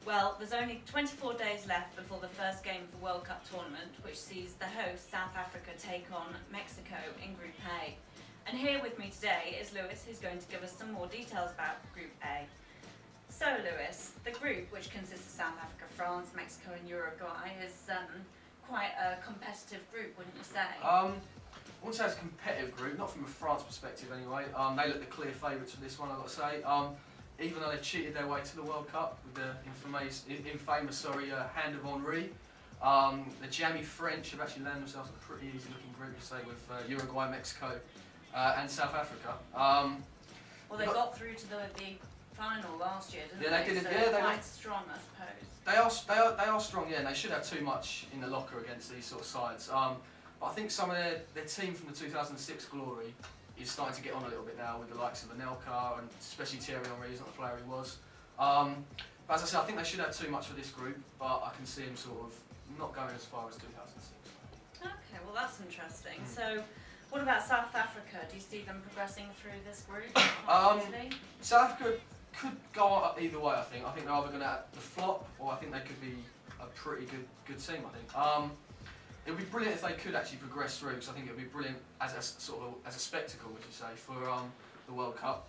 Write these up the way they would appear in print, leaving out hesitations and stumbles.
Well, there's only 24 days left before the first game of the World Cup tournament, which sees the host South Africa take on Mexico in Group A. And here with me today is Lewis, who's going to give us some more details about Group A. So Lewis, the group, which consists of South Africa, France, Mexico and Uruguay, is quite a competitive group, wouldn't you say? I wouldn't say it's a competitive group, not from a France perspective anyway. They look the clear favourites for this one, I've got to say. Even though they cheated their way to the World Cup with the infamous hand of Henri. The jammy French have actually landed themselves a pretty easy looking group, say, with Uruguay, Mexico and South Africa. Well, they got through to the final last year, didn't they? They did. So Yeah, they're quite strong, I suppose. They are strong, yeah, and they should have too much in the locker against these sort of sides. But I think some of their team from the 2006 glory is starting to get on a little bit now with the likes of Anelka and especially Thierry Henry. He's not the player he was. But as I said, I think they should have too much for this group, but I can see him sort of not going as far as 2006. Okay, well that's interesting. So, what about South Africa? Do you see them progressing through this group? South Africa could go up either way, I think. I think they're either going to have the flop, or I think they could be a pretty good team, I think. It would be brilliant if they could actually progress through, because I think it would be brilliant as a spectacle, would you say, for the World Cup.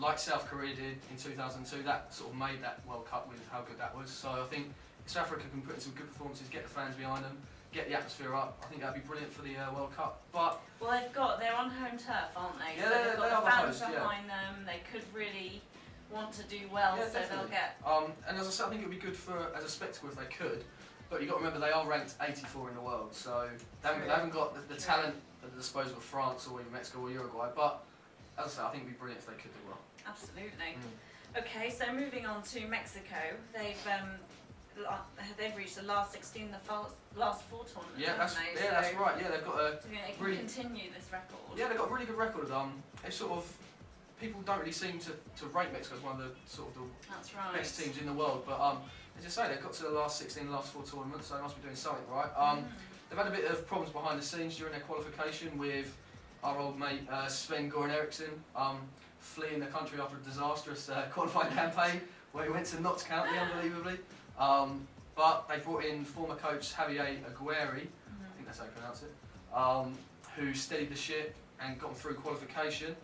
Like South Korea did in 2002, that sort of made that World Cup with how good that was. So I think if South Africa can put in some good performances, get the fans behind them, get the atmosphere up, I think that'd be brilliant for the World Cup. But well, they're on home turf, aren't they? Yeah, so they've got they the are fans the host, behind them. They could really want to do well, yeah, so definitely. they'll get. And as I said, I think it would be good as a spectacle if they could. But you've got to remember they are ranked 84 in the world, so they haven't got the talent at the disposal of France or even Mexico or Uruguay. But as I said, I think it would be brilliant if they could do well. Absolutely. Okay, so moving on to Mexico, they've reached the last 16, the last 4 tournaments. Yeah, haven't they? that's right. Yeah, they've got a So they can really continue this record. Yeah, they've got a really good record. It's sort of people don't really seem to rate Mexico as one of the sort of the That's right. best teams in the world. But as you say, they've got to the last 16, the last 4 tournaments, so they must be doing something right. They've had a bit of problems behind the scenes during their qualification with our old mate Sven-Göran Eriksson fleeing the country after a disastrous qualifying campaign where he went to Notts County, unbelievably. But they brought in former coach Javier Aguirre, I think that's how you pronounce it, who steadied the ship and got them through qualification.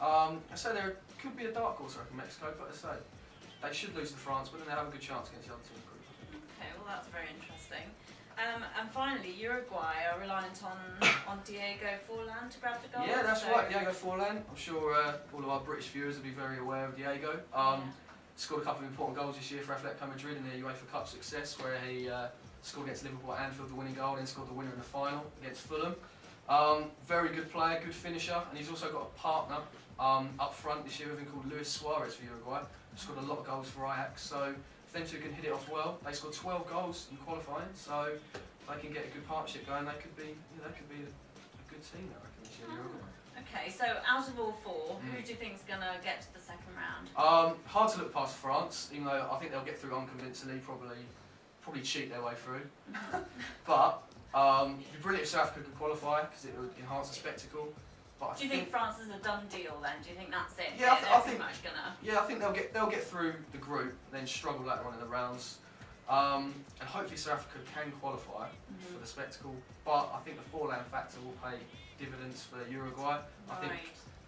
I say there could be a dark horse, I reckon, Mexico, but I say they should lose to France, but then they have a good chance against the other team group. Okay, well that's very interesting. And finally, Uruguay are reliant on Diego Forlan to grab the goal. Yeah, that's right, Diego Forlan. I'm sure all of our British viewers will be very aware of Diego. Scored a couple of important goals this year for Atletico Madrid in their UEFA Cup success, where he scored against Liverpool at Anfield the winning goal, and then scored the winner in the final against Fulham. Very good player, good finisher, and he's also got a partner up front this year with him called Luis Suarez for Uruguay. Scored a lot of goals for Ajax, so if them two can hit it off well, they scored 12 goals in qualifying, so if they can get a good partnership going, they could be a good team, I reckon, this year, Uruguay. Okay, so out of all 4, who do you think is going to get to the second round? Hard to look past France, even though I think they'll get through unconvincingly, probably cheat their way through. But it'd be brilliant if South Africa could qualify, because it would enhance the spectacle. But do you think France is a done deal then? Do you think that's it? Yeah, I think. Much gonna... Yeah, I think they'll get through the group, then struggle later on in the rounds, and hopefully South Africa can qualify for the spectacle. But I think the Forlan factor will pay dividends for Uruguay. I think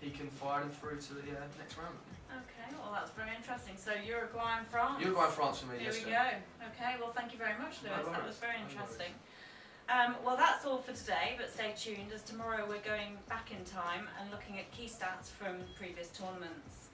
he can fire them through to the next round. Okay, well that's very interesting. So Uruguay and France. Uruguay and France for me. There yes, we go. Okay, well thank you very much, Lewis. No that was very No interesting. Well, that's all for today, but stay tuned as tomorrow we're going back in time and looking at key stats from previous tournaments.